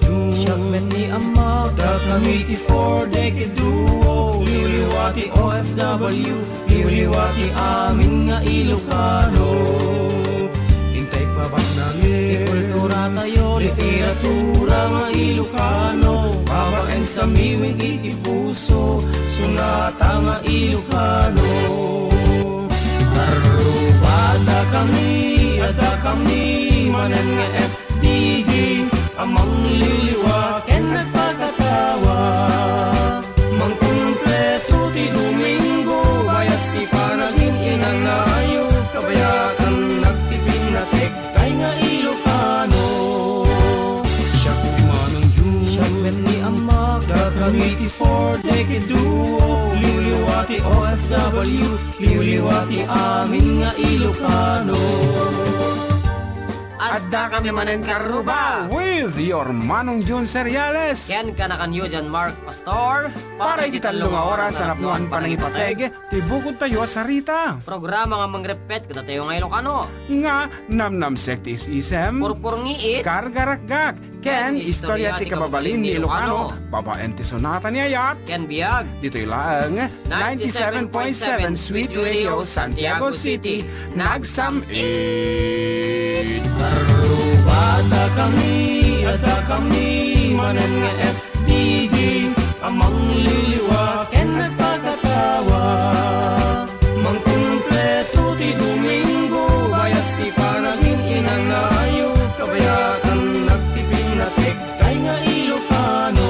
June. Siyagmet ni Ama, Da kami ti for decade duo. Liwliwati OFW, liwliwati amin nga Ilocano. Intay pa ba't namin? kultura tayo, Literatura nga Ilocano. Babaen sa miwing iti puso, sunata nga Ilocano. Karruba ada kami, manen nga FDG. Amang liliwa, ken nagpakatawa. Mang kumpleto ti Domingo, bayat ti panagin inanayo. Kabayatan nagtipin na tektay nga Ilocano. Siya ti Manang June, siyagmet ni Ama, da kami ti for decade duo. Liwliwati OFW, liwliwati amin nga Ilocano. Adda kami manen karruba With your Manong June Seriales. ken ka na kanyo dyan Mark Pastor. Para iti talong nga oras sa napnuan pa ng ipateg, tibukod tayo sa Rita. Programa nga mangrepet kada tayo nga Ilocano. Nga namnamsek ti isem, Purpurngiit, kargaragak, ken istorya ti kababalin ni Ilocano. Babaen ti sonata ni Ayat. ken biyag. Dito'y lang 97.7 Sweet Radio Santiago City. Nagsamit. Karruba ada kami, manen nga FDG. Amang liliwa, ken nagpakatawa. Mang kumpleto ti Domingo, bayat ti panagin inanayo. Kabayatan nagtipin na tektay nga Ilocano.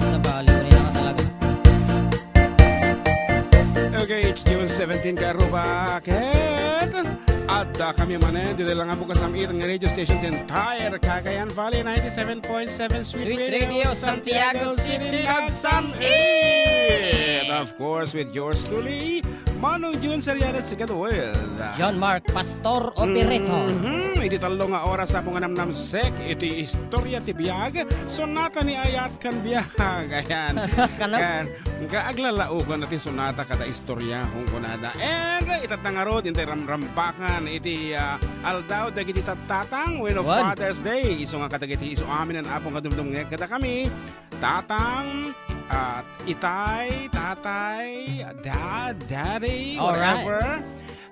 Nabaliw rin ako talaga. Okay, it's June 17 Karruba. Ket Adda kami manen. Dito lang ang bukas ang itang radio station the entire Cagayan Valley 97.7 Sweet Radio Santiago City. Nagsamit. Of course, with yours truly, Manong June Seriales together with John Mark Pastor Operator. Iti talo nga oras sa mga namnamsek. Iti istorya ti biyag. Sonata ni Ayat kan biyag. Ayan. Kanap? Kaaglalaog natin sonata kada istorya kung kunada. And itatangarod, intay ramrambakan. Iti aldaw, dagiti tatang when of What? Father's Day. Iso nga katagiti, iso amin ang apong kadumdum nga kada kami. Tatang, itay, tatay, dad, daddy, Alright. whatever.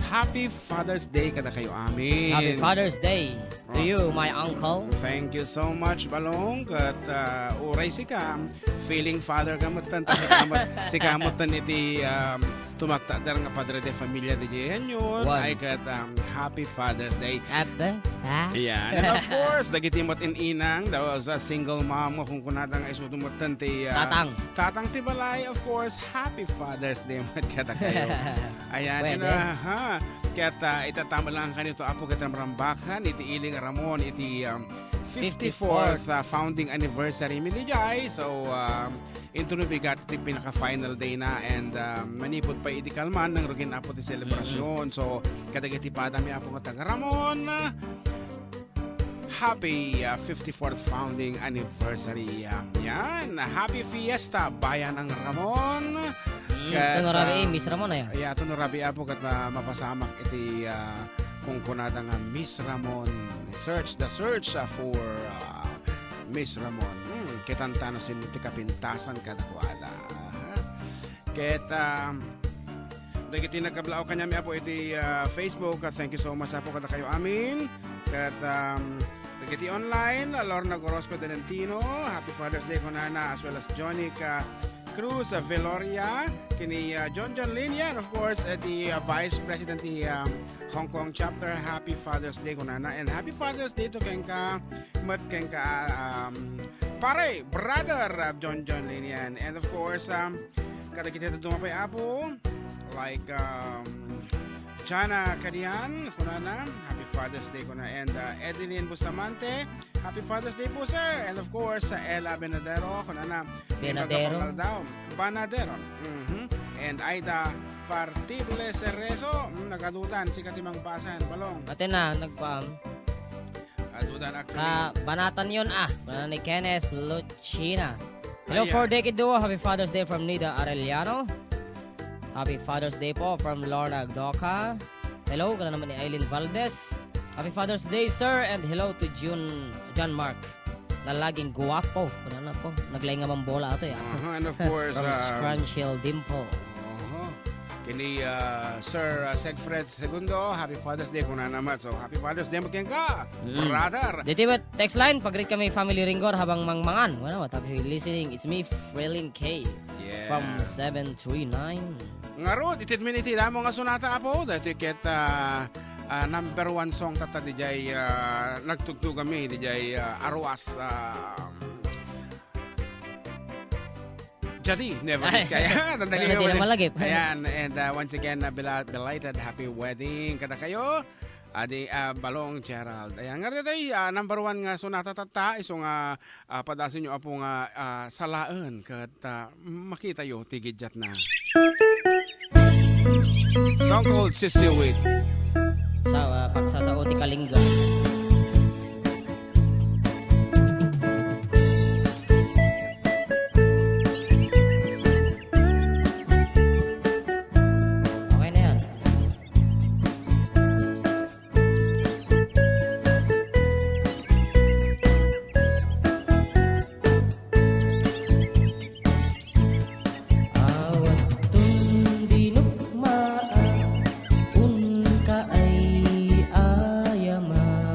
Happy Father's Day kada kayo amin. Happy Father's Day to you, my uncle. Thank you so much, Balong. Kat uray si Kam. Feeling father kamutan. Si kamutan iti tumakta nga padre de familia de Jenyon. One. Ay kat Happy Father's Day. Adda? Ha? Yeah. And of course, dagitimot in inang. That was a single mom kung kunatang ay sutumutan ti Tatang. Tatang ti balay. Of course, Happy Father's Day. Kada kayo. Ayan. Pwede. And, kaya itatama lang kanito apo kitang rambakan. Iti iling Ramon. Iti 54th founding anniversary mi Jai. So into bigat ti pinaka-final day na and manipot pa iti kalman ng rugin apo ti selebrasyon. So kadagiti padami apo nga taga Ramon. Happy 54th founding anniversary. Yan. Happy Fiesta Bayan ng Ramon. Ito narabi Miss Ramon na yan. Ay, ito narabi apo kat mapasamak iti kung kunada nga Miss Ramon. The search for Miss Ramon. Kitantano sin iti kapintasan kadakwada. Dagiti nagkablao kanya mi apo iti Facebook. Thank you so much apo kada kayo amin. Kat dagiti online, Lorna Gorospe Delentino. Happy Father's Day kunana as well as Johnny Cruz Veloria, kini John Linya, and of course the Vice President ni Hong Kong Chapter. Happy Father's Day kunana and Happy Father's Day to kenka pare brother John Linya, and of course kada kita dumapay apo like Jana Kadian kunana, Happy Father's Day kuna, and Edeline Bustamante, Happy Father's Day po sir, and of course Ella Benadero kunana, Banadero, and Aida Partible Cerezo, nagadutan si Katimang Pasan Balong. Ate na, nagpaam. Duda Banatan actually. Banatan yun Banatan ni Kenneth Lucina. Hello Ayan. for Decade Duo. Happy Father's Day from Nida Arellano. Happy Father's Day po from Lorna Agdoca. Hello, kana naman ni Aileen Valdez. Happy Father's Day, sir. And hello to John Mark. Na laging guwapo. Kana na po. Naglay nga bola ato ya. And of course, From Scrunchill Dimple. kini Sir Segfred Segundo, Happy Father's Day kung naman. So, Happy Father's Day magkeng ka, brother. Dito ba, text line, pag-read kami family ringgor habang mangmangan. Wala ba, tapos listening. It's me, Frelin K. Yeah. From 739. Nga ron, itit miniti na mo nga sunata apo. Dahil iket number 1 song tata di jay nagtugtog kami di jay arwas jadi never miss kaya. Hindi naman lagi. Ayan, and once again, belated happy wedding kada kayo. Adi Balong Gerald. Ayan nga day number 1 nga sunata tata iso nga padasin nyo apo nga salaan kat makita yo tigidjat na. Song called Sisiwit. Sa pagsasaoti kalingga. Okay na yan. Awat tundinukmaan unka ay ayaman.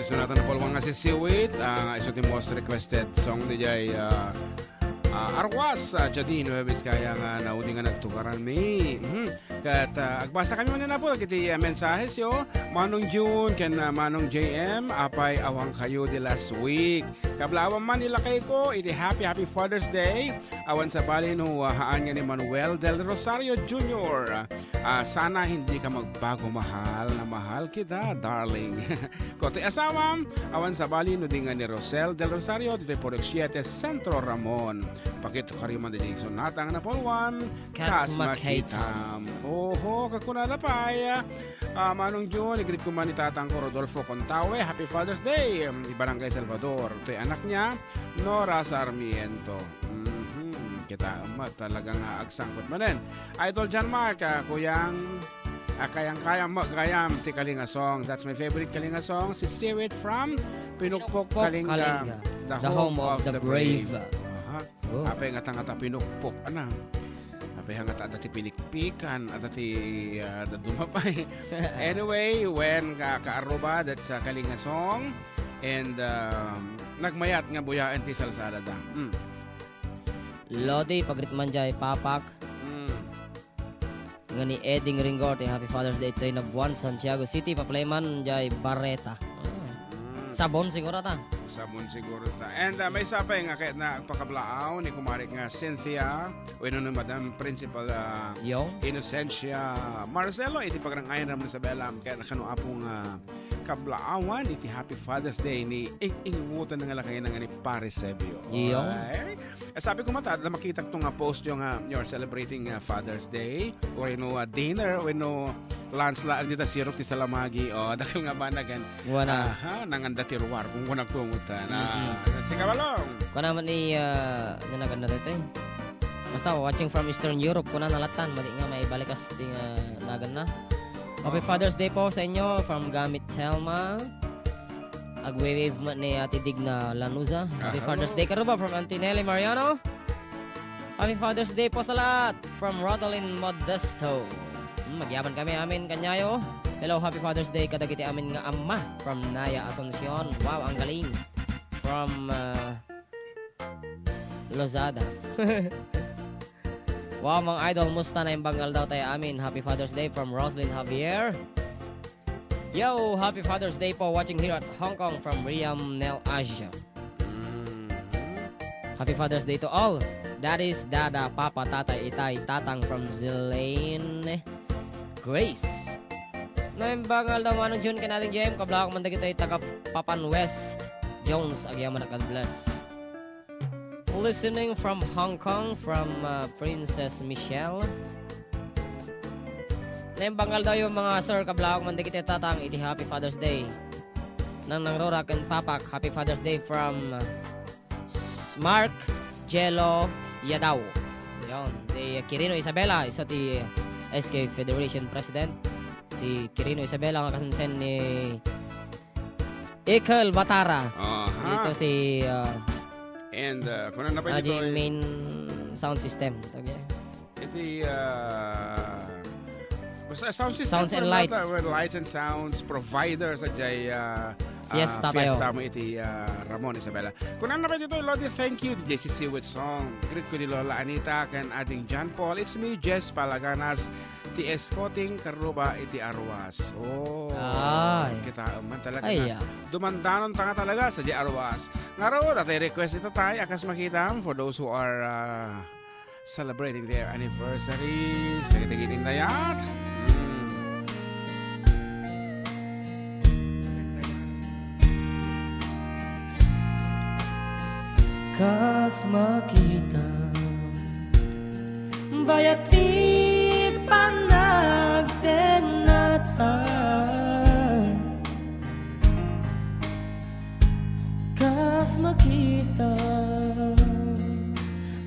gusto natin na polwang nga si Siwit. Iso ti most requested song ni Jay Arwas. Jadi Nueves kaya nga naudi nga nagtukaran mi. Kat agbasa kami man na po kiti mensahes yo. Manong June ken Manong JM apay awang kayo di last week. Kablawan man nila kay ko iti happy Father's Day. Awan sa bali no haan nga ni Manuel del Rosario Jr. Sana hindi ka magbago mahal na mahal kita darling. Kote asawam awan sa bali no dinga ni Rosel del Rosario dito por 7 Centro Ramon. Pakito kariman di sonatang na polwan kas makitam. Oho kakunada paya. Manong June igrit ko man itatang ko Rodolfo Contawe. Happy Father's Day. Barangay Salvador. Ito anak niya Nora Sarmiento. Kita talagang agsangkot manen. Idol John Mark, kuyang kayang ti Kalinga song. That's my favorite Kalinga song. Si Siwit from Pinukpok Kalinga. The home of the brave. Apay nga tangata pinukpok. Apay nga dati pinikpikan. Dati dumapay. Anyway, when KARRUBA, that's Kalinga song. And nagmayat nga buyaan ti salsada da. Lodi, pagritman dyan, papak. Nga ni Eding Ringor, Happy Father's Day tayo na buwan, Santiago City, paplayman dyan, Barreta. Sabon siguro ta. Sabon siguro ta. And may sapay nga kahit na pakablaaw ni kumarik nga Cynthia, o ino na Madam Principal Inocencia Marcelo, iti pagrangayan naman sa Belam, kaya nakano apong kablaawan, iti Happy Father's Day ni ingutan na nga lakay na nga ni Paris Sebio. Sabi ko mata, na makita ko nga post yung you're celebrating Father's Day or dinner or lunch lang dito sirok ti salamagi o dahil nga ba nagan nanganda ti ruwar kung nagtungutan si Kabalong ko naman ni nanagan na dito basta watching from Eastern Europe ko na nalatan mali nga may balikas ti nagan na. Happy Father's Day po sa inyo from Gamit Telma. Agwe-wave ni Ate Digna Lanuza. Happy Father's Day KARRUBA from Antinelli Mariano. Happy Father's Day po sa lahat from Rodalyn Modesto. Magyaman kami amin kanyayo. Hello, Happy Father's Day kadagiti amin nga amma from Naya Asuncion. Wow, ang galing. From Lozada. Wow, mga idol, musta na yung bangal daw tayo amin. Happy Father's Day from Roslyn Javier. Yo, Happy Father's Day po watching here at Hong Kong from Riam Nel Asia. Happy Father's Day to all. Daddies, Dada, Papa, Tatay, Itay, Tatang from Zilane Grace. Naimbangal daw Manong June kanaling Jem. Kabla ako mandag ito'y taga Papan West Jones. Agyaman at God bless. Listening from Hong Kong from Princess Michelle. Naimbangal daw yung mga sir kabla ako mandag ito'y tatang iti Happy Father's Day. Nang nangrorak and papak. Happy Father's Day from Mark Jello Yadaw. Yon, di Quirino Isabela, isa ti SK Federation President. Di Quirino Isabela nga kasansen ni Ikel Batara. Dito ti and kung na pa dito main sound system. Iti basta sound system. Sounds and lights. Lights and sounds providers at jay Fiesta mo iti Ramon Isabela. Kung ano na pa dito, Lodi, thank you. JCC with song. Greet ko ni Lola Anita kan ating John Paul. It's me, Jess Palaganas. Ti escorting KARRUBA iti Arwas. Oh, kita man talaga na. Dumandanon tanga talaga sa di Arwas. Ngaro, tatay request ito tayo. Akas makitam for those who are celebrating their anniversaries. Sagitigiting na yan. Kas makita bayat ti panagtenatan kas makita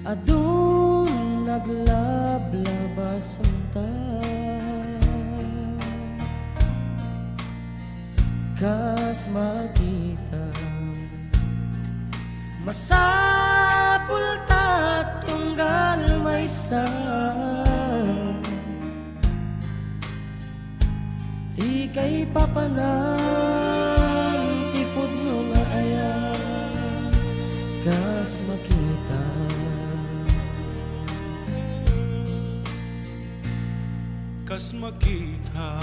adun naglablabas ang kas makita masapul tatunggal may di kay papanang ti kas makita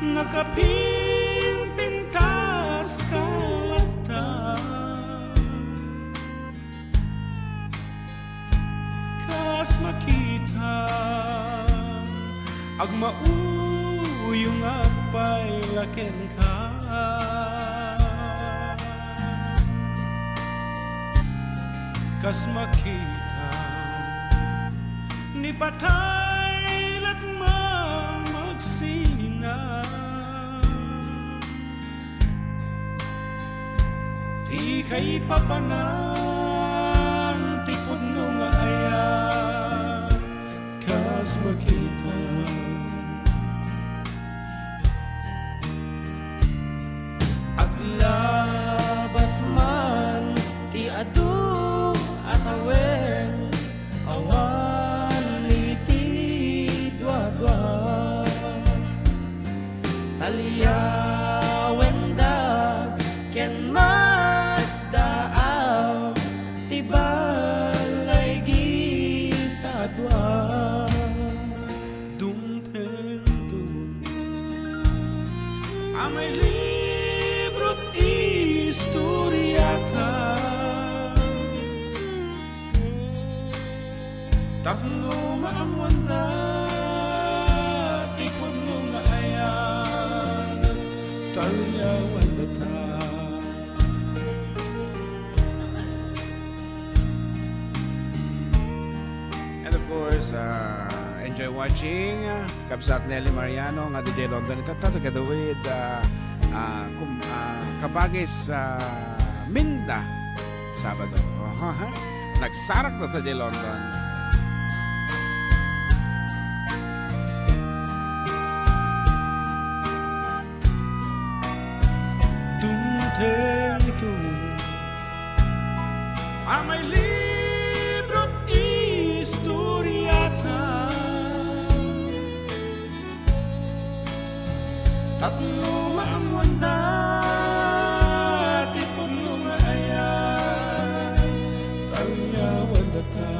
nakapimpintas kalata kas makita agmauyong apay laken ka kas makita ni patay lat magsina di kay papanan ti pudno nga ayan kas makita At labas man ti adu at awen awan iti dwa-dwa taliyawen da ken mas daaw ti balay gitadwa dumtento amay librot istoryata tapno maamwanda tikon mo nga ayan talyawan data And of course, enjoy watching Kabsat Nelly Mariano nga DJ London itata together with Kabagis Minda Sabado. Nagsarak na sa DJ London. dumtento amay librot istoryata Tatlo maamwanda ti pudno nga ayan talyawan data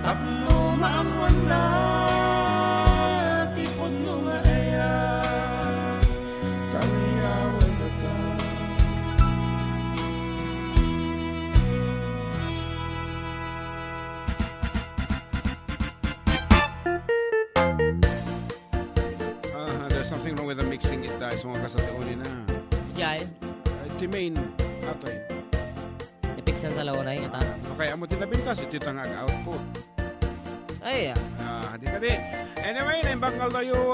Tatlo maamwanda ti pudno nga ayan talyawan data There's something wrong with the mixing it guys. Mga kasatuuni na. Jay, Timain. Atoy. ipiksan sa lawa na yun ata. Okay, amo tinabintas. Ito tangag output. Ay, Hadi kadi. Anyway, naimbanggal tayo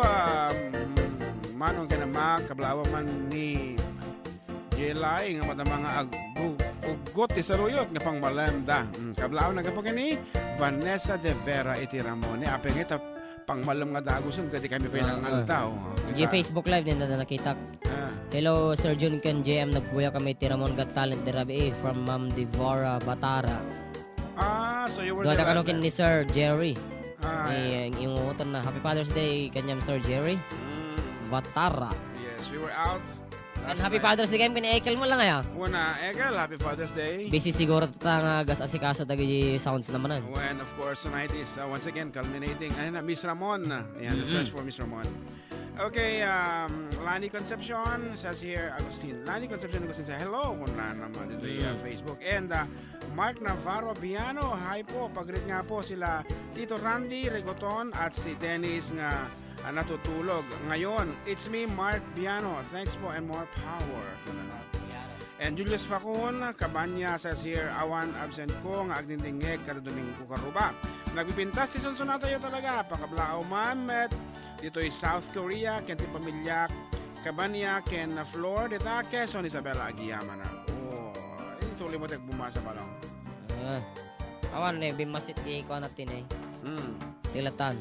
manong kinamak kablawa man ni Jelay nga mata mga ugot ti saruyot nga pang malanda. Kablawa na kapag ni Vanessa de Vera iti Ramone. Apeng ita pang malam nga dagusan kadi kami pinangaltaw. G Facebook Live din na nakita. Hello, Sir Jun Ken JM. Nagbuya kami ti Ramon Got Talent de Rabi from Ma'am Devora Batara. So you were Doon there na last kanokin time. ni Sir Jerry. Yeah. Yung uton na Happy Father's Day kanyang Sir Jerry Batara. Yes, we were out. And Happy Father's Day kayong kini-ekel mo lang ya. Una, Egel, Happy Father's Day. Busy siguro nga gas asikaso tagi sounds naman. When, of course, tonight is once again culminating. Ayun na, Miss Ramon. Ayan, the search for Miss Ramon. Okay, Lani Concepcion says here, Agustin. Lani Concepcion Agustin says, hello, kung na naman dito yung Facebook. And Mark Navarro Piano, hi po. Pag-read nga po sila Tito Randy Regoton at si Dennis nga natutulog. Ngayon, it's me, Mark Piano. Thanks po and more power. And Julius Facon, Kabanya says here, awan absent ko, nga agdindingeg kada Domingo KARRUBA. Nagpipintas si Sonson na tayo talaga, pakablao mamet. Dito ay South Korea, kenti pamilya, Kabanya, ken Flor, dita Quezon, Isabela, Agiyama na. Oh, tuloy mo bumasa pa lang. Awan eh, bimasit ko natin eh. Tilatan.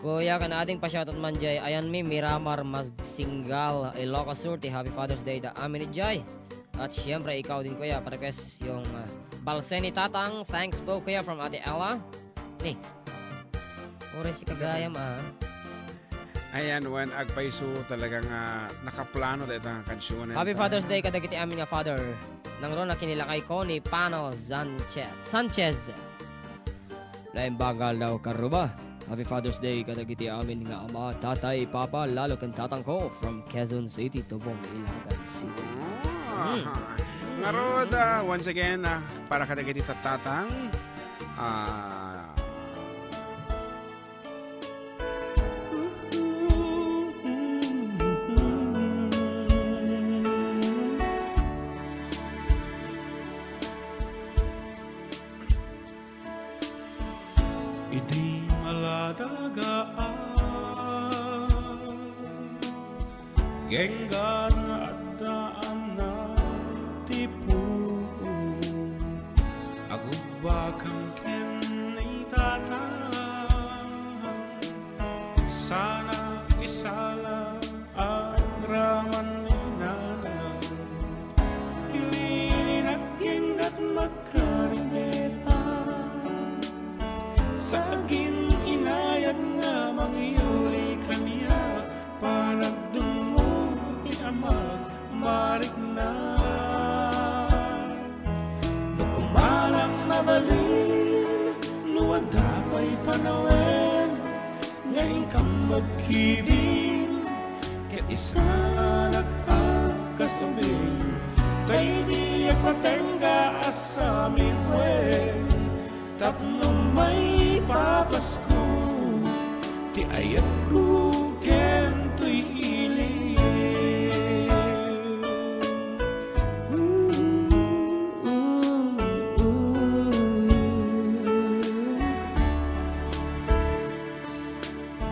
Kuya ka na ating pa-shoutout man jay. Ayan mi, Miramar Magsingal, Ilocos Sur, Happy Father's Day da amin ni Jay. At syempre, ikaw din kuya, pa-request yung Balseni Tatang. Thanks po kuya from Ate Ella. Ni, ore si Kagayam Ayan, when agpaiso talagang nakaplano dito ang kansyon. Happy Father's Day kada kiti amin nga father. Nang ron na kinilakay ko ni Pano Sanchez. Lain banggal daw karuba. Happy Father's Day kadagiti amin nga ama, tatay, papa, lalo kan tatang ko from Quezon City, Tubong, Ilagan City. Nga rod, once again, para kadagiti tatang, Idi maladagaan Genggan nga addaan na tipu Agubba kang ken itatang Sana isala ang raman ni nanang Kilinin at genggat magkarinepa Sagin inayat nga mangyuli kaniya Panagdungo ti ama marik na Nukumalang mabalin Nuwada pa'y panawen Ngayon kang magkibin Ket isa nag-akas ubin Tay di agpatengga asami wen Tapno may papasko Ti ayat ko kento'y iliw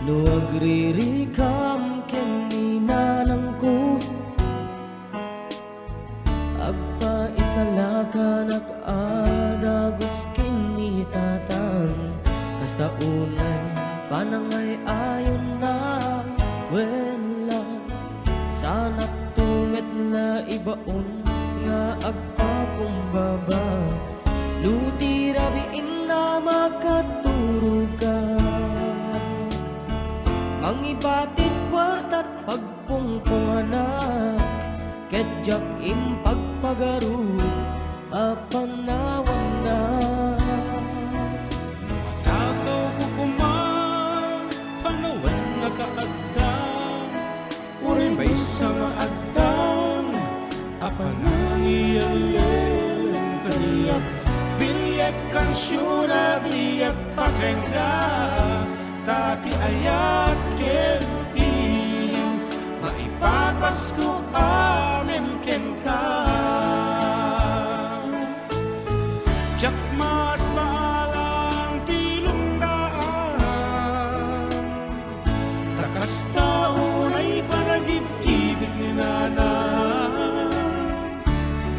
No agririkam ken ninanang ko Agpa isalakan ak adagos kinitatan Kasta unay panangay ayon na wala Sana tumit na ibaon nga agpakumbaba Luti rabiin na makaturugan Mangibatit kwartat pagpungpunganak Kedjak impagpagaru apanawan na Takaw ko panawan nga kaagdang Urin ba isa nga agdang Apanangiyalelen kaniyak Biyak kansyura biyak pakengga Tati ayat ken iliw Maipapasko amin ken ka Jak mas maalang tilundaan Takas taunay panagib-ibig ni nanang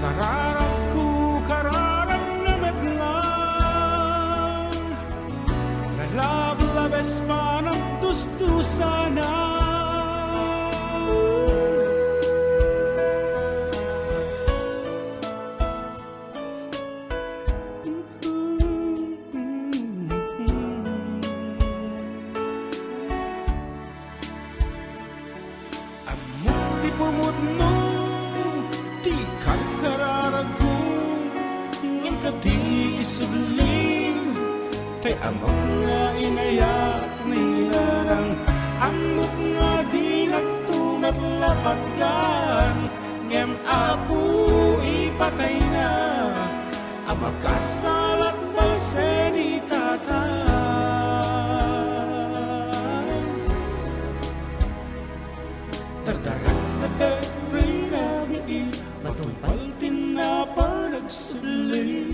Kararak ko kararak na metlang Nalab-labes pa ng tustusana Pumutno ti karkararago Ngin ka ti isublim Tay amok nga inayak nilarang Amok nga di nagtunat lapatgan Ngem apu ipatay na Amakasalat balseni tatay Tartaran na peri nabi Matumpaltin na panagsuli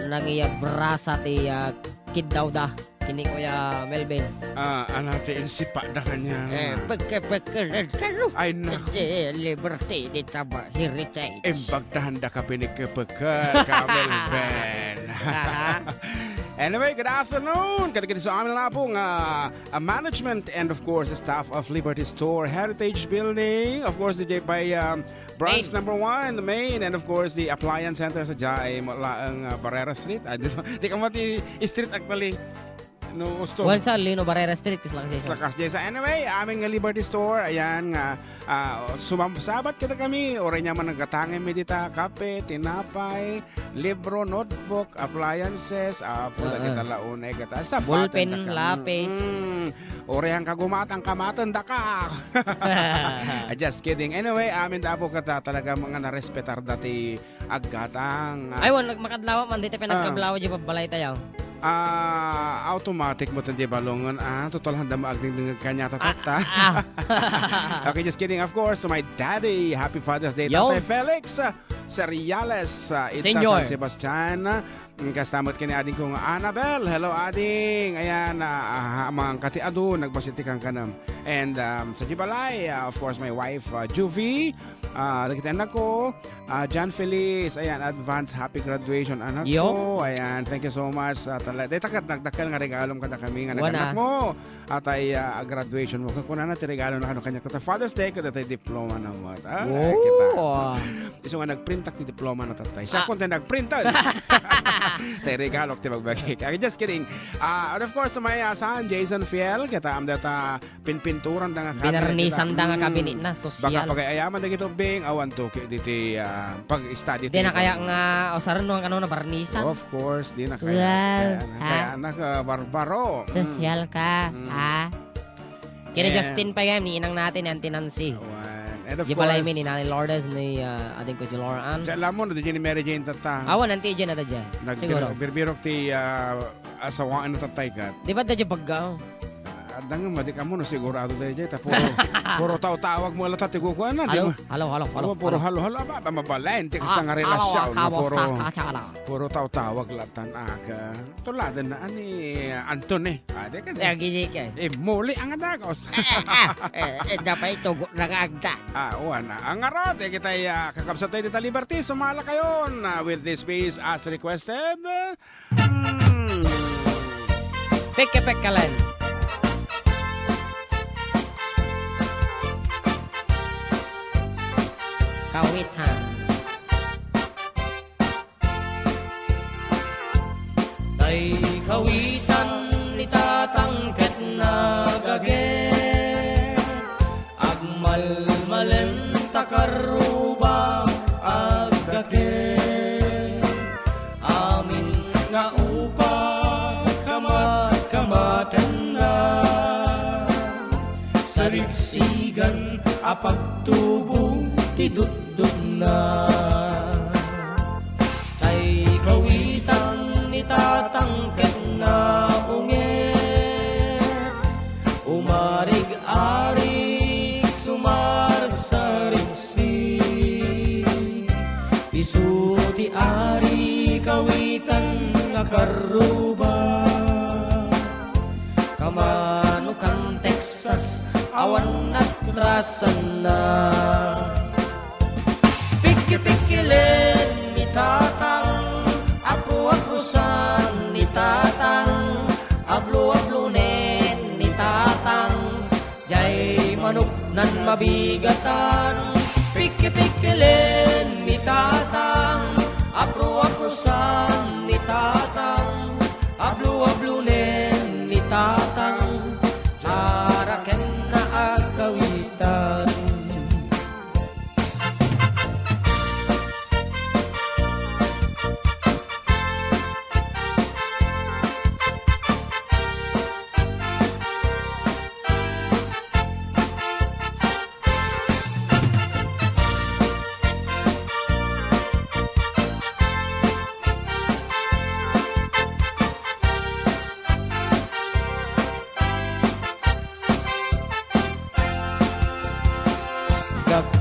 Nangiya brasa ti kiddaw da Kini Kuya Melvin. Anate insipa na kanya. Pagkapagkalad ka no? Ay, naku. Liberty di taba heritage. Imbagdahanda ka pinikipagka, Kamel Ben. Anyway, good afternoon. Kati-kati sa amin na pong management and of course staff of Liberty Store Heritage Building. Of course, DJ by branch number 1, the main, and of course the appliance center sa Jai mula ang Barrera Street. Di ka mati street actually. No, store. Once Lino Barrera Street kasi Sa Kasjesa. Anyway, aming Liberty Store, ayan nga, sumamsabat kita kami, oray niya man nagkatangin mi dita, kape, tinapay, libro, notebook, appliances, pula kita launay kita, ballpen, lapis. Oray ang kagumatang kamatan da ka. Just kidding. Anyway, amin da po kata talaga mga narespetar dati aggatang. Ay, makadlawa man dito pinagkablawa di balay tayo. Automatic mo tandi balongan. Total handa maagding ng kanya tatata. Okay, just kidding. Of course, to my daddy, happy Father's Day, Tatay Felix Seriales, Senior. San Sebastian. Kasamot kini ading kong Annabel. Hello ading. Ayan, mga katiado, nagbasitikan ka nam. And sa Jibalay, of course, my wife, Juvie. Nakita anak ko, John Feliz. Ayan, advance happy graduation anak ko. Ayan, thank you so much. Dahil nagdakal nga regalom kada kami nga naganak mo. At ay graduation mo. Kung na regalo na kanya kata Father's Day, kada tayo diploma na mo. Kita. Iso nga nagprintak ni diploma na tatay. Siya kung tayo nagprintan. Tayo regalo ti magbagi. Just kidding. And of course, my son, Jason Fiel. Kita am data pinpinturan da nga kami. Binarnisan da nga kabinit na social. Baka pag-ayaman da gito bing awan to diti pag-study. Di na kaya nga osaran no ang ano na barnisan. Of course, di na kaya. Kaya anak barbaro. Social ka. Kaya Justin pa yan, niinang natin yan, tinansi. And of di course, balay mi ni Nanay Lourdes ni ating ko si Lauren. alam mo na di ni Mary Jane tata. Awan, nanti dyan na dyan. Siguro. Nagbirok ti asawaan na tatay ka. Di ba dyan bagga? Adang madi ka mo no sigurado dahil dyan. Puro tawag mo alat at igukuan na. Halo. Puro halo. Ba mabalain. Tikas na nga relasyon. Puro tawag latan aga. Tuladan na ani Anton eh. Ade ka na. Muli ang adagos. Dapat ito nag-agda. Wana. Ang arot. Kita kakabsat tayo dita Liberty. Sumala kayo with this piece as requested. Peke-pekalan. Kawitan. Tay kawitan ni tatangket na gaget agmalmalen takarruba aggaget amin nga upa kamatan na sarigsigan apagtubo tidudod na tay kawitan ni tatangket na unget umarig-arig sumarsarigsi piso ti ari kawitan nga karruba kamano kan Texas awan at rasan na Pikilin ni tatang apro-aprosan ni tatang ablo-ablunen ni tatang jay manok nan mabigatan Pikilin ni tatang apro-aprosan ni tatang ablo-ablunen ni tatang araken na agawitan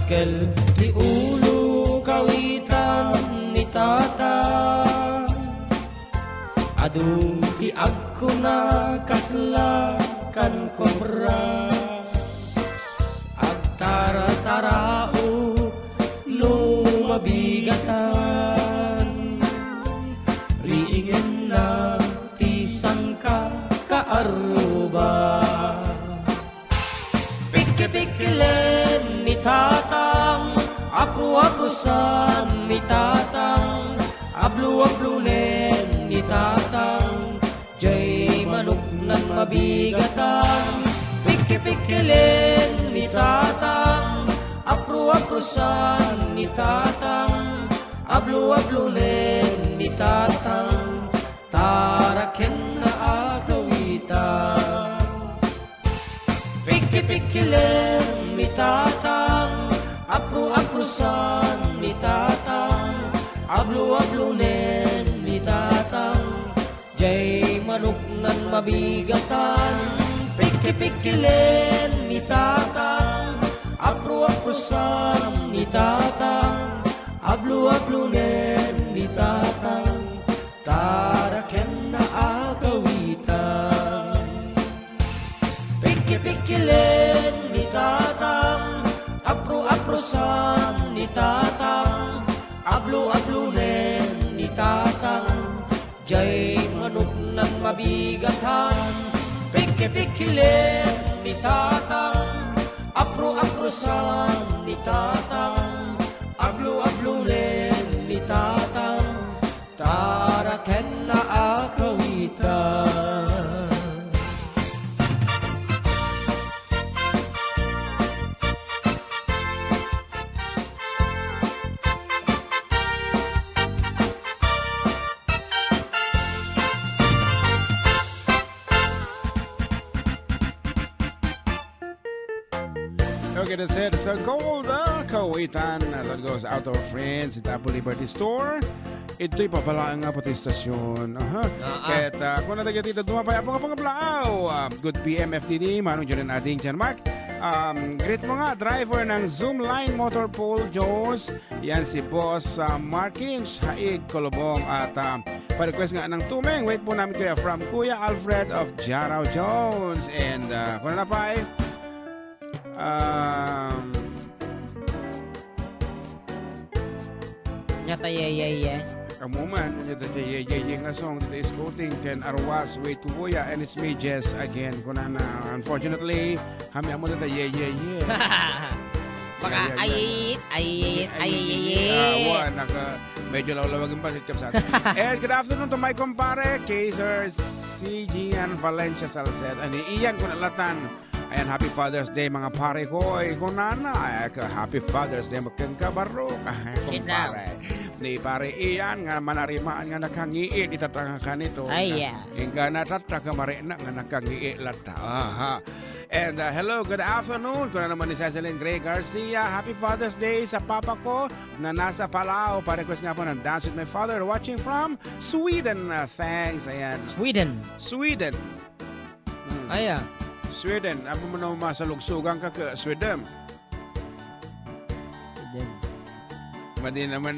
Kel ti ulo kawitan ni tatang Adu di ako na kaslakan kobras Agtara-tarao lumabigatan Riingin na tisan ka KARRUBA Pikil-pikilin ni tatang Apru-aprusan ni tatang Ablu-ablunin ni tatang Jay manok nan mabigatan Pikil-pikilin ni tatang Apru-aprusan ni tatang Ablu-ablunin ni tatang Taraken na akawitan Pikil-pikilin ni tatang Apru-aprusan ni tatang Ablu-ablunin ni tatang Jay manok nan mabigatan Pikil-pikilin ni tatang Apru-aprusan ni tatang Ablu-ablunin ni tatang Taraken na akawitan Pikil-pikilin ni tatang Apru-aprusan ni tatang Ablu-ablunin ni tatang Jay manok nan mabigatan Pikil-pikilin ni tatang Apru-aprusan ni tatang Ablu-ablunin ni tatang Taraken na akawitan Okay, that's it. So, gold, kawitan. That goes out to our friends at Apple Liberty Store. Ito'y papalaan nga pati stasyon. Kahit kung natagyan dito dumapay, apong pangablaaw. Good PM FTD, manong dyan ang ating Jan Mark. Greet mo nga, driver ng Zoomline Motor Pool Jones. Yan si Boss Markins, Haig, Kolobong. At pa-request nga ng tumeng. Wait po namin kaya from Kuya Alfred of Jarao Jones. And kung na pa Nyata ye. Kamuman, ito nga song, dito is quoting Ken Arwas, Wait to Kuya, and it's me, Jess, again. Kuna na, unfortunately, kami amo na ye. Baka ayit. Medyo lawlawagin pa si Chap sa atin. And good afternoon to my kumpare, Kaiser C. Gian Valencia Salced. Ani iyan kung nalatan. Ayan, happy Father's Day mga pare ko. Kung nana, happy Father's Day magkang kabarok. Kumpare. Ni pare iyan nga manarimaan nga nakangiit itatanga ka nito. Ay, Nga natata ka marina nga nakangiit lata. And hello, good afternoon. Kung na naman ni Cecilyn Gray Garcia. Happy Father's Day sa papa ko na nasa Palau. Pa-request nga po ng Dance with My Father watching from Sweden. Thanks. Ayan. Sweden. Aya. Sweden. Ako mo na masalugsugan ka ka Sweden. Madi naman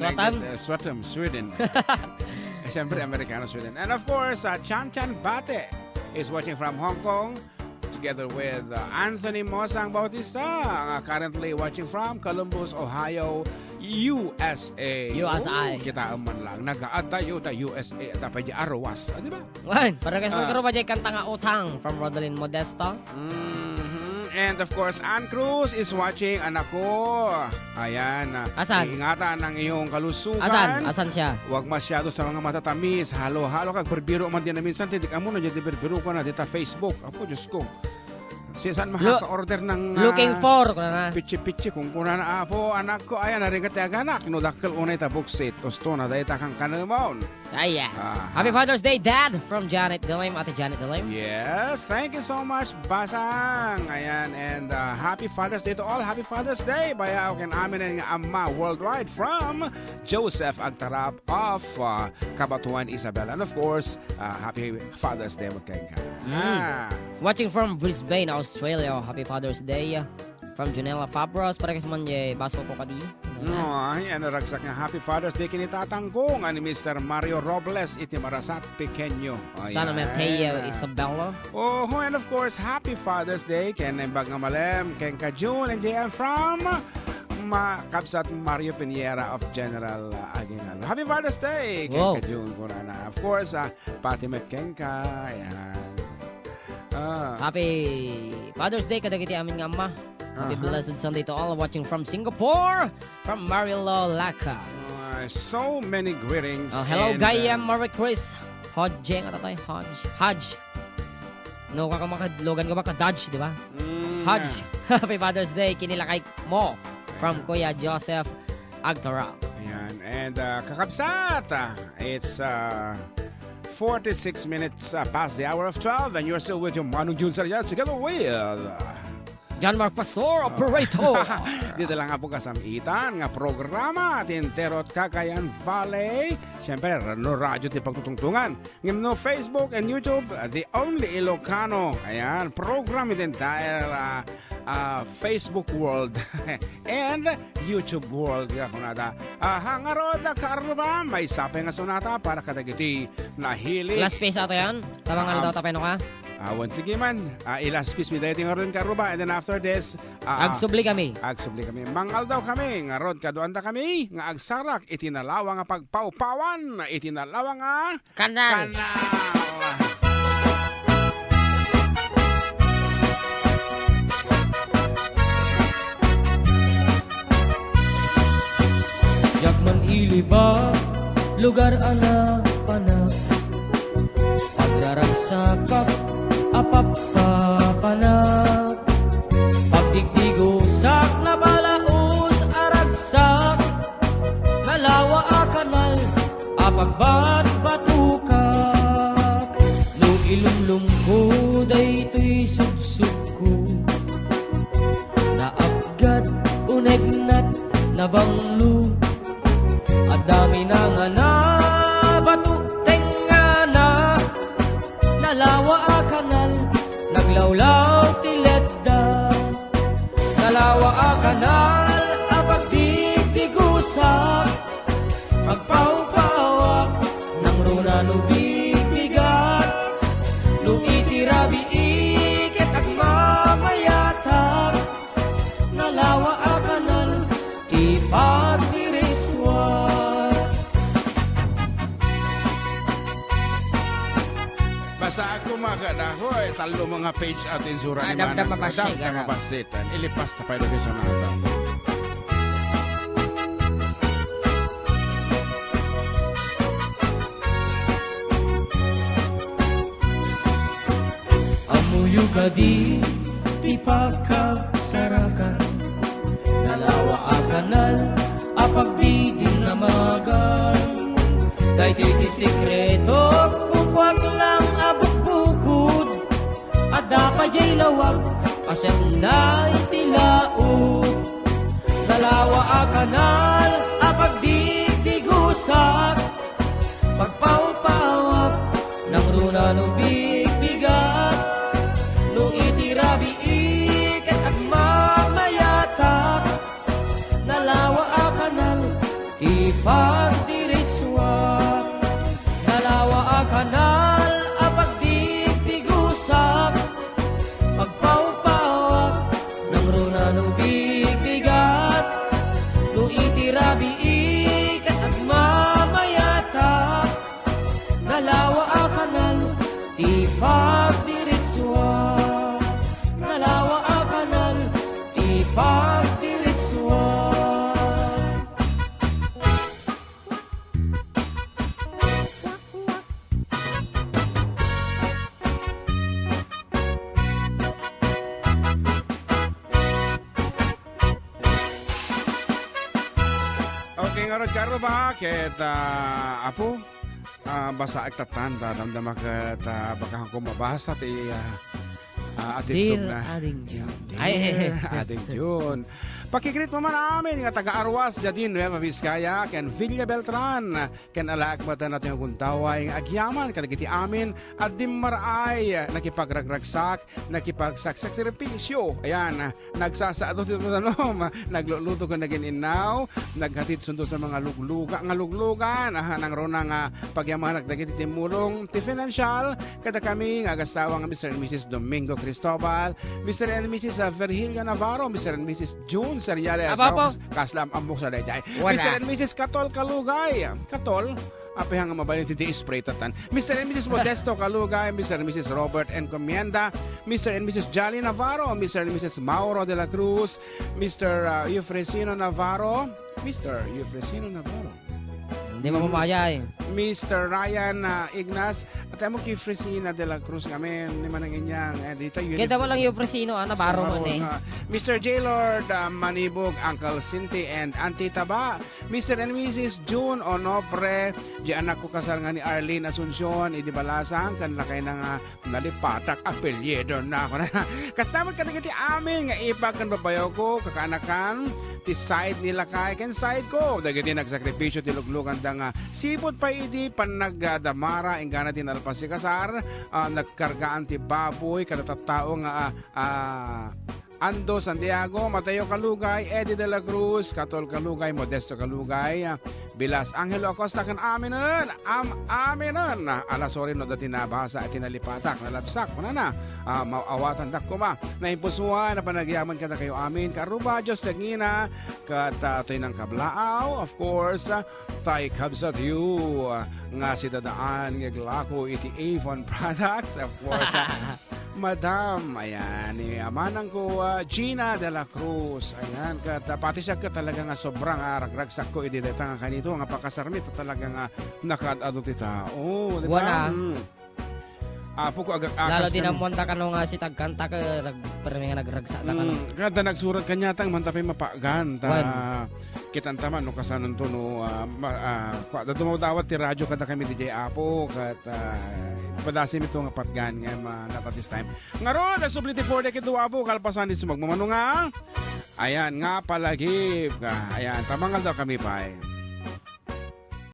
Sweden. Siyempre, Amerikano, Sweden. And of course, Chan Bate is watching from Hong Kong together with Anthony Mosang Bautista, currently watching from Columbus, Ohio, USA. Kita man lang. Nag-aata yung USA at pa dyan Arwas. Di ba? Para guys, magkaroon ba dyan kanta nga utang from Rodeline Modesto? And of course, Ann Cruz is watching. Anak ko. Ayan. Asan? Ingatan ng iyong kalusugan. Asan siya? Huwag masyado sa mga matatamis. Halo-halo kag berbiro man din na minsan. Tidik amo na dyan di berbiro ko na dita Facebook. Apo, Diyos ko. Saan makaka-order ng looking for ko na pichi-pichi kung kuna na apo anak ko ayan narigat aganak no dakkel unay ta buksit gusto na dahil takang kanamon. Happy Father's Day, Dad, from Janet Dilim, Ate Janet Dilim. Yes, thank you so much, Basang. Ayan, and happy Father's Day to all. Happy Father's Day bayaw ken amin nga amma worldwide from Joseph Agtarap of Kabatuan, Isabela. And of course, happy Father's Day magkain ka. Watching from Brisbane, Australia. Happy Father's Day. from Junella Fabros. Para kasi man baso ko kadi. No, yan naragsak nga Happy Father's Day kinitatang ko nga ni Mr. Mario Robles iti Marasat Pequeño. Sana may Teo Isabella. Oh, and of course, Happy Father's Day ken Embag nga malem ken ka June and JM from Kapsat Mario Piniera of General Aguinaldo. Happy Father's Day ken Wow. ka June Kurana. Of course, Pati Metkenka. Ayan. Happy Father's Day kadagiti amin nga ama. Happy blessed Sunday to all watching from Singapore, from Marilo Laka. So many greetings. Hello, and, Gaya, Merry Chris. Hodge, nga tatay, Hodge. No, logan ko ba ka-Dodge, di ba? Hodge. Happy Father's Day, kinilakay mo from Kuya Joseph Agtara. Ayan. And kakabsat, it's 46 minutes past the hour of 12 and you're still with your Manong Jun Sarayat together with John Mark Pastor, Operator. dito lang nga po kasamitan nga programa Tinterot Cagayan Valley. Siyempre, no radyo ti pagtutungtungan. Ngayon no Facebook and YouTube, the only Ilocano. Ayan, program the entire Facebook world and YouTube world. Kunada, hangarod na KARRUBA, may sape nga sunata para kadagiti nahili. Last space ato yan. Tabangal daw tapeno ka. Once again man, ilas piece mi dating oron KARRUBA and then after this, Agsubli kami. agsubli kami. Mangal daw kami, nga rod kaduanda kami, nga agsarak, itinalawa nga pagpaupawan, itinalawa nga Kanal. Yakman iliba, lugar ana panak. Pagraragsakak, apapapanak. Pagdigdigosak na balaos aragsak. Nalawa a kanal, apagbat batukak. Nung ilumlum ko, daytoy subsub ko. Naapgat, unegnat, nabanglo. At dami na nga na, batuteng nga na. Nalawa a kanal, naglawlaw tiledda. Nalawa a kanal, apagdigdigusak. Pagpawpawak, nang runa nubigbigat. Luitirabi ikit at mamayatak. Nalawa a kanal, ipagdiriswak. Basta ako magadaho, talo mga page atin sura ni Adam Manen. na mabasig, Adam na mabasitan. Ilipas na pa yung location na ito. Amuyo ka di, di pagkasarakan. Nalawa a kanal, apag di din namagan. Dahil ti sikreto, kukwak lang abot bukod. At dapat jay lawag, asem na itilaod. Nalawa a kanal, apag di tigusak. Pagpawpawak, nang runa nubigbigat. Nung itirabi ikat at mamayatak. Nalawa a kanal, ipagdiritswak. Nalawa a kanal, apagdigdigusak. Pagpawpawak, nang runa nubigbigat. Nung itirabi ikat at mamayatak. Nalawa a kanal, ipagdiritswak. Nalawa a kanal, ipagdiritswak. Okay nga rod KARRUBA, ket apo, basa ak tatanda, damdama ket baka ko mabasa ti Dear atitog na. Ading Jun. Dear Ading Jun. Pakigrit mo man amin nga taga-Arwas, Jadin, Nueva Vizcaya, ken Villa Beltran, ken alaak mata natin ang kuntaway nga agyaman, kadagiti amin, at dimmaray, nakipagragragsak, nakipagsaksak servisyo. Ayan, nagsasaado dito tanom, nagluluto ko naging inaw, naghatid sundo sa mga luglugan, nang rona nga pagyaman nagdagiti timulong, ti financial, kada kami nga agasawang Mr. and Mrs. Domingo Cristobal, Mr. and Mrs. Virgilio Navarro, Mr. and Mrs. June Seriales, kaslam ambok sa dayjay. Mr. and Mrs. Katol Kalugay, Katol, apihang nga mabalin titi spray tatan. Mr. and Mrs. Modesto Kalugay, Mr. and Mrs. Robert Encomienda, Mr. and Mrs. Jolly Navarro, Mr. and Mrs. Mauro de la Cruz, Mr. Eufresino Navarro, Mr. Eufresino Navarro, Hindi mo pumayay. Mr. Ryan Ignas, at mo kay Fresina de la Cruz kami, ni manang inyang dito Kita mo lang yung presino, Navarro mo eh. Mr. J. Lord Manibog, Uncle Cinti and Auntie Taba, Mr. and Mrs. June Onopre, di anak ko kasal nga ni Arlene Asuncion, idibalasang kan lakay na nalipatak apelyedo na ako na. Kastamot katigiti amin nga ipag kan babayaw ko, kakanakan, ti side nila kay ken side ko. Dagiti nagsakripisyo ti luglugan da nga sipot pa iti panagdamara ingana ti nalpas si kasar, nagkargaan ti baboy kada tattao nga Ando Santiago, Mateo Kalugay, Eddie de la Cruz, Katol Kalugay, Modesto Kalugay, Bilas Angelo Acosta kan aminan, aminan. Sorry no dati nabasa at tinalipatak, nalabsak mo na mauawatan dak ko ma. Naimpusuan na panagyaman kada kayo amin, karuba, Diyos tagina, katatoy ng kablaaw, of course, tay kabsat you, nga si dadaan, nga glako, iti Avon Products, of course, Madam, ayan, ni amanang ko Gina de la Cruz, ayan, pati siya ka talaga nga sobrang ragragsak ko, idilita nga kanito, nga pakasarmit, talaga nga nakadado ti tao, di ba? Puko lalo din ang monta ka nga si tagkanta ka, parang nga nagragsak na ka no. Kada nagsurat kanya tang mantapay mapagan, kitantaman no kasanon to no, dumawdawat ti radyo kada kami DJ Apo, kat padasim ito nga patgan nga not at this time. Ngaron, nasubliti for the kito Apo, kalpasan din sumagmamano nga. Ayan nga palagib, ayan, tamangal daw kami pa